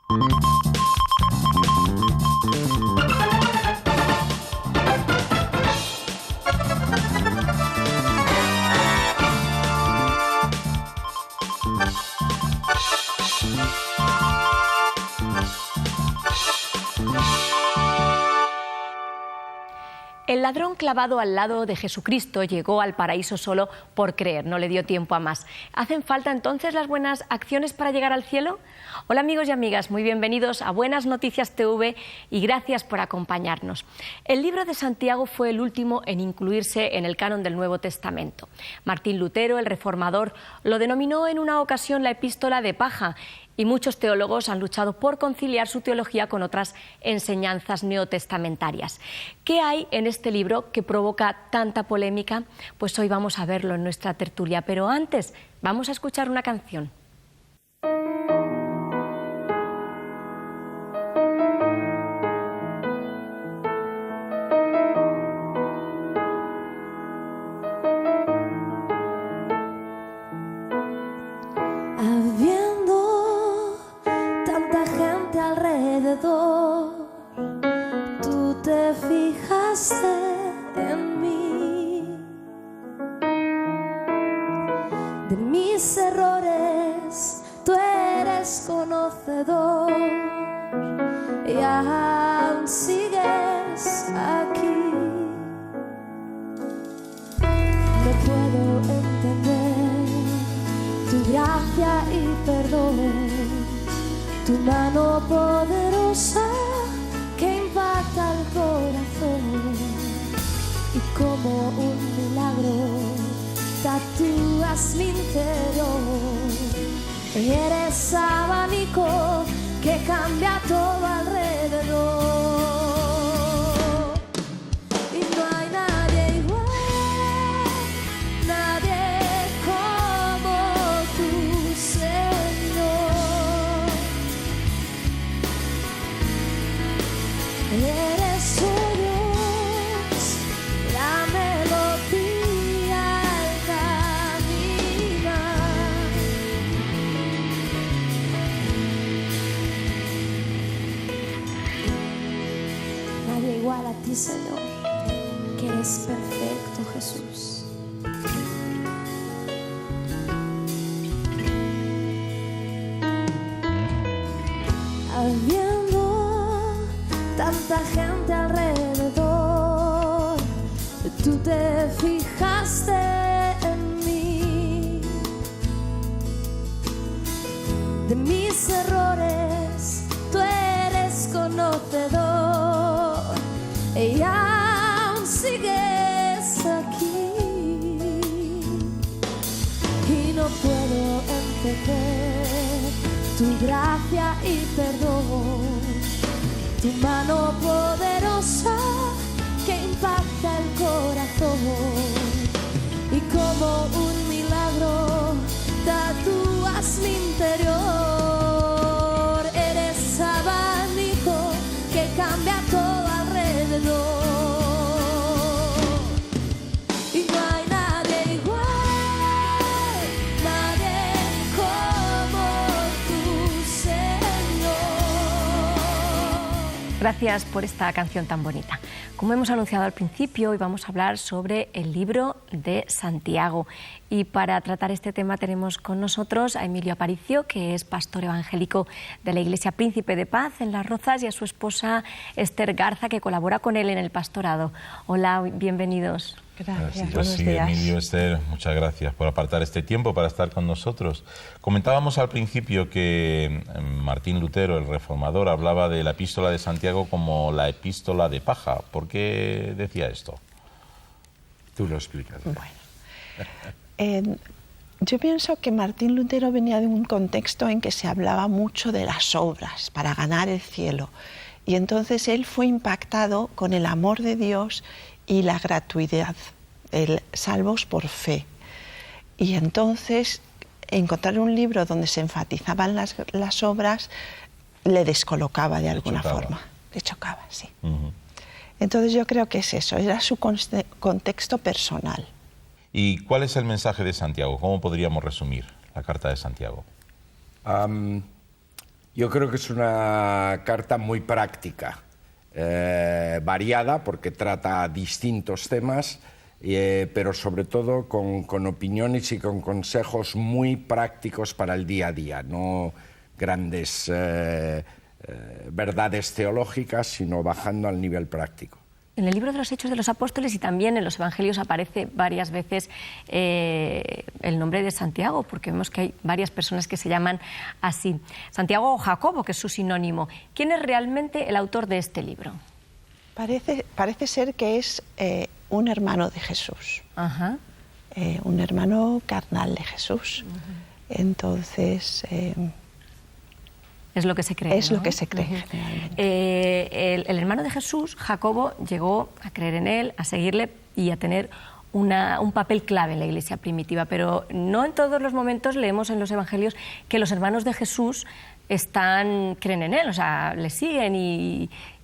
El ladrón clavado al lado de Jesucristo llegó al paraíso solo por creer, no le dio tiempo a más. ¿Hacen falta entonces las buenas acciones para llegar al cielo? Hola amigos y amigas, muy bienvenidos a Buenas Noticias TV y gracias por acompañarnos. El libro de Santiago fue el último en incluirse en el canon del Nuevo Testamento. Martín Lutero, el reformador, lo denominó en una ocasión la epístola de paja, y muchos teólogos han luchado por conciliar su teología con otras enseñanzas neotestamentarias. ¿Qué hay en este libro que provoca tanta polémica? Pues hoy vamos a verlo en nuestra tertulia, pero antes vamos a escuchar una canción. Tú te fijaste en mí, de mis errores tú eres conocedor y aún sigues aquí. No puedo entender tu gracia y perdón, tu mano poderosa que impacta el corazón y como un milagro tatúas mi interior. Eres abanico que cambia todo alrededor. Y no hay nadie igual, nadie como tú, Señor. Eres tu Dios, la melodía al caminar. Nadie igual a ti, Señor, que eres perfecto, Jesús. Tanta gente alrededor, tú te fijaste en mí, de mis errores tú eres conocedor y aún sigues aquí y no puedo entender tu gracia y perdón, tu mano poderosa que impacta el corazón y como un milagro tatúas mi interior. Eres abanico que cambia todo alrededor. Y no hay nadie igual, nadie como tú, Señor. Gracias por esta canción tan bonita. Como hemos anunciado al principio, hoy vamos a hablar sobre el libro de Santiago. Y para tratar este tema tenemos con nosotros a Emilio Aparicio, que es pastor evangélico de la Iglesia Príncipe de Paz en Las Rozas, y a su esposa Esther Garza, que colabora con él en el pastorado. Hola, bienvenidos. Gracias. Pues sí, Emilio, Esther, muchas gracias por apartar este tiempo para estar con nosotros. Comentábamos al principio que Martín Lutero, el reformador, hablaba de la epístola de Santiago como la epístola de paja. ¿Por qué decía esto? Tú lo explicas. Bueno, yo pienso que Martín Lutero venía de un contexto en que se hablaba mucho de las obras para ganar el cielo. Y entonces él fue impactado con el amor de Dios y la gratuidad, el salvos por fe. Y entonces encontrar un libro donde se enfatizaban las obras le descolocaba de alguna forma. Le chocaba, sí. Entonces yo creo que es eso, era su contexto personal. ¿Y cuál es el mensaje de Santiago? ¿Cómo podríamos resumir la carta de Santiago? Yo creo que es una carta muy práctica, variada porque trata distintos temas, pero sobre todo con opiniones y con consejos muy prácticos para el día a día, no grandes verdades teológicas, sino bajando al nivel práctico. En el libro de los Hechos de los Apóstoles y también en los Evangelios aparece varias veces el nombre de Santiago, porque vemos que hay varias personas que se llaman así. Santiago o Jacobo, que es su sinónimo. ¿Quién es realmente el autor de este libro? Parece ser que es un hermano de Jesús, Ajá. Un hermano carnal de Jesús. Entonces... es lo que se cree. Es, ¿no?, lo que se cree, generalmente. El hermano de Jesús, Jacobo, llegó a creer en él, a seguirle y a tener un papel clave en la iglesia primitiva, pero no en todos los momentos leemos en los evangelios que los hermanos de Jesús creen en él, o sea, le siguen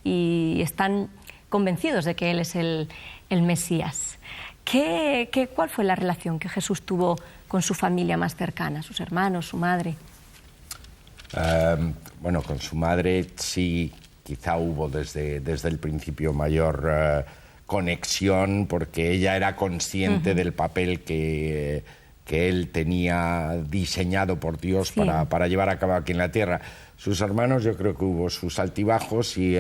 y están convencidos de que él es el Mesías. ¿Cuál fue la relación que Jesús tuvo con su familia más cercana, sus hermanos, su madre? Bueno, con su madre sí, quizá hubo desde el principio mayor conexión, porque ella era consciente del papel que él tenía diseñado por Dios para llevar a cabo aquí en la tierra. Sus hermanos, yo creo que hubo sus altibajos y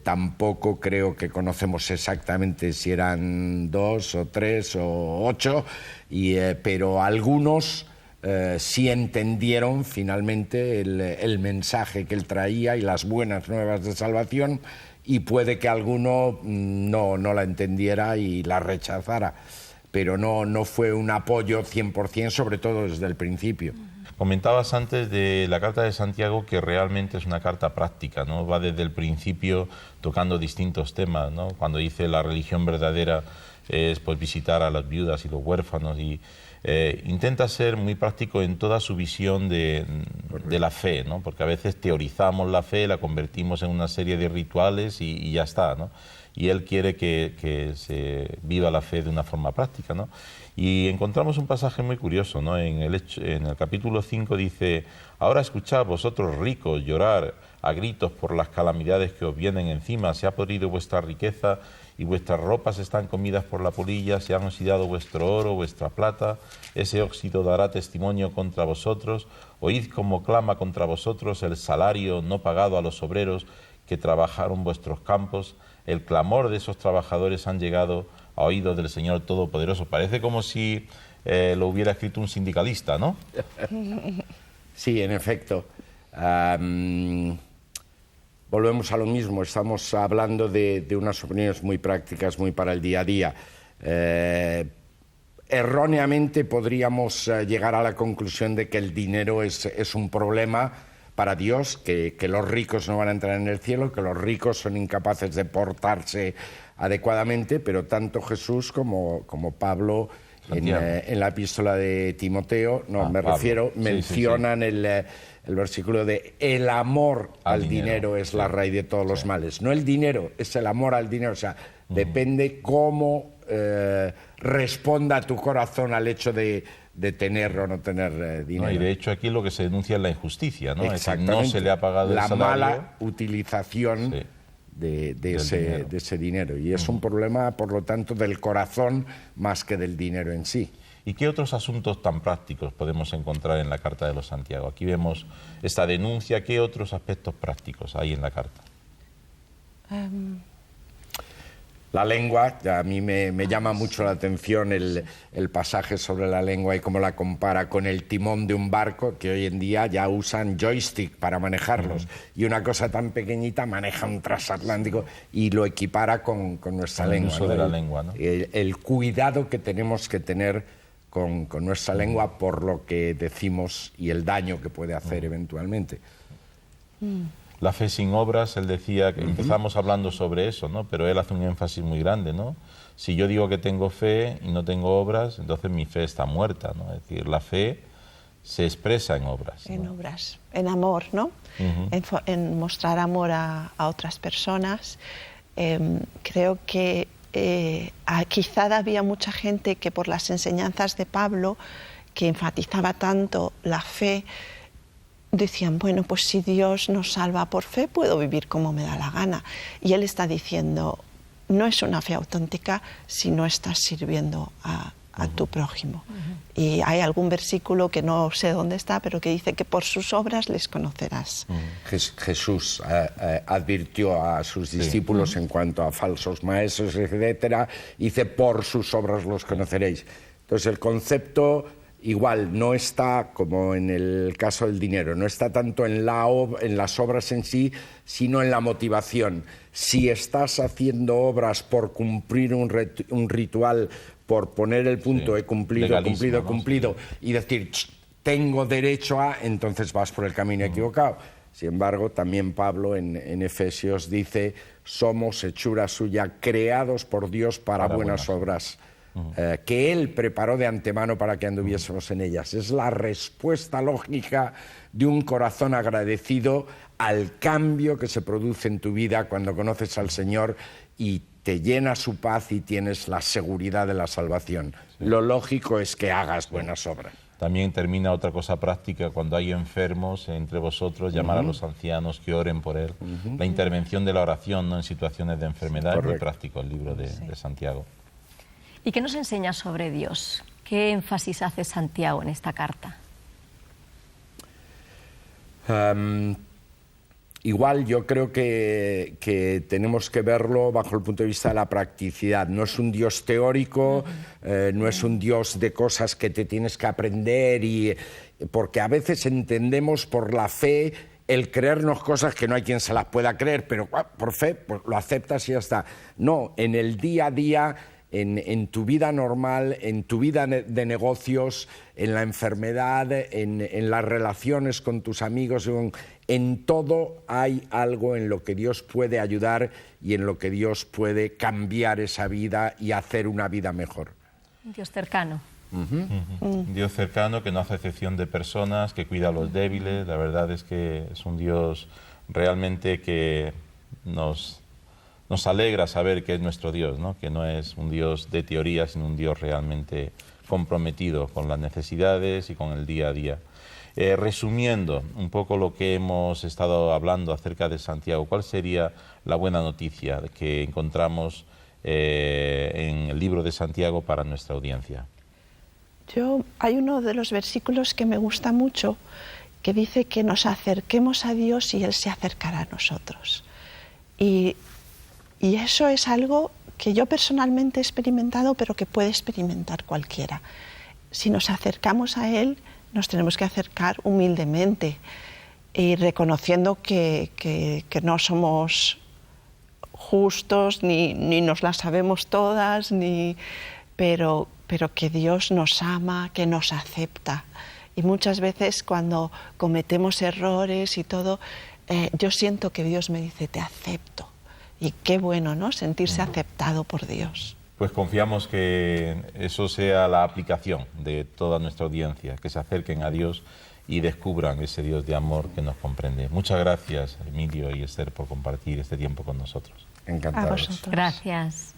tampoco creo que conocemos exactamente si eran 2 o 3 o 8, pero algunos... sí entendieron finalmente el mensaje que él traía y las buenas nuevas de salvación, y puede que alguno no la entendiera y la rechazara, pero no fue un apoyo 100%, sobre todo desde el principio. Comentabas antes de la carta de Santiago que realmente es una carta práctica, ¿no? Va desde el principio tocando distintos temas, ¿no? Cuando dice la religión verdadera es pues visitar a las viudas y los huérfanos, y intenta ser muy práctico en toda su visión de la fe, ¿no? Porque a veces teorizamos la fe, la convertimos en una serie de rituales y ya está, ¿no? Y él quiere que se viva la fe de una forma práctica, ¿no? Y encontramos un pasaje muy curioso, ¿no? En el capítulo 5 dice: ahora escuchad vosotros ricos llorar a gritos por las calamidades que os vienen encima, se ha podrido vuestra riqueza y vuestras ropas están comidas por la polilla, se han oxidado vuestro oro, vuestra plata, ese óxido dará testimonio contra vosotros, oíd cómo clama contra vosotros el salario no pagado a los obreros que trabajaron vuestros campos, el clamor de esos trabajadores han llegado a oídos del Señor Todopoderoso. Parece como si lo hubiera escrito un sindicalista, ¿no? Sí, en efecto. Volvemos a lo mismo, estamos hablando de unas opiniones muy prácticas, muy para el día a día. Erróneamente podríamos llegar a la conclusión de que el dinero es un problema para Dios, que los ricos no van a entrar en el cielo, que los ricos son incapaces de portarse adecuadamente, pero tanto Jesús como Pablo en la epístola de Timoteo, mencionan el versículo de el amor al dinero es la raíz de todos los males. No el dinero, es el amor al dinero. O sea, depende cómo responda tu corazón al hecho de tener o no tener dinero. No, y de hecho aquí lo que se denuncia es la injusticia, ¿no? Exactamente. Es decir, no se le ha pagado el salario. La mala utilización de ese dinero. Y es un problema, por lo tanto, del corazón más que del dinero en sí. ¿Y qué otros asuntos tan prácticos podemos encontrar en la Carta de los Santiago? Aquí vemos esta denuncia. ¿Qué otros aspectos prácticos hay en la carta? La lengua, a mí me llama mucho la atención el pasaje sobre la lengua y cómo la compara con el timón de un barco, que hoy en día ya usan joystick para manejarlos, y una cosa tan pequeñita maneja un transatlántico, y lo equipara con nuestra lengua. El uso de la lengua, ¿no? El cuidado que tenemos que tener con nuestra lengua por lo que decimos y el daño que puede hacer eventualmente. La fe sin obras, él decía que empezamos hablando sobre eso, ¿no? Pero él hace un énfasis muy grande, ¿no? Si yo digo que tengo fe y no tengo obras, entonces mi fe está muerta, ¿no? Es decir, la fe se expresa en obras, ¿no? En obras, en amor, ¿no? En mostrar amor a otras personas. Creo que quizá había mucha gente que por las enseñanzas de Pablo, que enfatizaba tanto la fe, decían, bueno, pues si Dios nos salva por fe, puedo vivir como me da la gana. Y él está diciendo, no es una fe auténtica si no estás sirviendo a tu prójimo. Y hay algún versículo que no sé dónde está, pero que dice que por sus obras les conocerás. Jesús advirtió a sus discípulos en cuanto a falsos maestros, etcétera, dice, por sus obras los conoceréis. Entonces el concepto igual no está, como en el caso del dinero, no está tanto en las obras en sí, sino en la motivación. Si estás haciendo obras por cumplir un ritual, por poner el punto, he cumplido, cumplido, y decir, tengo derecho a, entonces vas por el camino equivocado. Sin embargo, también Pablo en Efesios dice, somos hechura suya, creados por Dios para buenas obras, que Él preparó de antemano para que anduviésemos en ellas. Es la respuesta lógica de un corazón agradecido al cambio que se produce en tu vida cuando conoces al Señor y te llena su paz y tienes la seguridad de la salvación. Lo lógico es que hagas buenas obras. También termina otra cosa práctica, cuando hay enfermos entre vosotros, llamar a los ancianos que oren por él. La intervención de la oración, ¿no?, en situaciones de enfermedad. Es muy práctico el libro de Santiago. ¿Y qué nos enseña sobre Dios? ¿Qué énfasis hace Santiago en esta carta? Igual yo creo que tenemos que verlo bajo el punto de vista de la practicidad. No es un Dios teórico, no es un Dios de cosas que te tienes que aprender, porque a veces entendemos por la fe el creernos cosas que no hay quien se las pueda creer, pero por fe pues, lo aceptas y ya está. No, en el día a día, en tu vida normal, en tu vida de negocios, en la enfermedad, en las relaciones con tus amigos, en todo hay algo en lo que Dios puede ayudar y en lo que Dios puede cambiar esa vida y hacer una vida mejor. Dios cercano. Dios cercano, que no hace excepción de personas, que cuida a los débiles. La verdad es que es un Dios realmente que nos alegra saber que es nuestro Dios, ¿no? Que no es un Dios de teoría, sino un Dios realmente comprometido con las necesidades y con el día a día. Resumiendo un poco lo que hemos estado hablando acerca de Santiago, ¿cuál sería la buena noticia que encontramos en el libro de Santiago para nuestra audiencia? Hay uno de los versículos que me gusta mucho, que dice que nos acerquemos a Dios y Él se acercará a nosotros. Y eso es algo que yo personalmente he experimentado, pero que puede experimentar cualquiera. Si nos acercamos a Él, nos tenemos que acercar humildemente y reconociendo que no somos justos, ni nos las sabemos todas, pero que Dios nos ama, que nos acepta. Y muchas veces cuando cometemos errores y todo, yo siento que Dios me dice, te acepto. Y qué bueno, ¿no?, sentirse aceptado por Dios. Pues confiamos que eso sea la aplicación de toda nuestra audiencia, que se acerquen a Dios y descubran ese Dios de amor que nos comprende. Muchas gracias, Emilio y Esther, por compartir este tiempo con nosotros. Encantados. Gracias.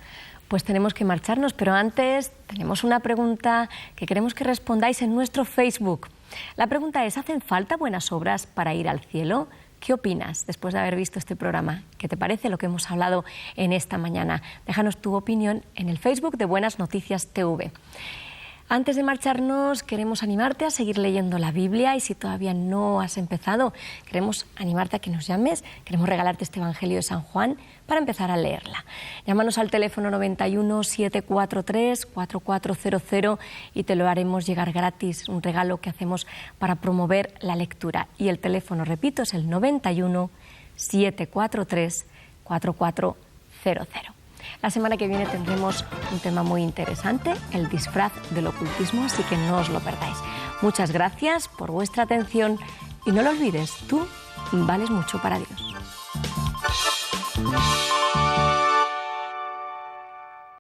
Pues tenemos que marcharnos, pero antes tenemos una pregunta que queremos que respondáis en nuestro Facebook. La pregunta es, ¿hacen falta buenas obras para ir al cielo? ¿Qué opinas después de haber visto este programa? ¿Qué te parece lo que hemos hablado en esta mañana? Déjanos tu opinión en el Facebook de Buenas Noticias TV. Antes de marcharnos, queremos animarte a seguir leyendo la Biblia y si todavía no has empezado, queremos animarte a que nos llames. Queremos regalarte este Evangelio de San Juan para empezar a leerla. Llámanos al teléfono 91 743 4400 y te lo haremos llegar gratis, un regalo que hacemos para promover la lectura. Y el teléfono, repito, es el 91 743 4400. La semana que viene tendremos un tema muy interesante, el disfraz del ocultismo, así que no os lo perdáis. Muchas gracias por vuestra atención y no lo olvides, tú vales mucho para Dios.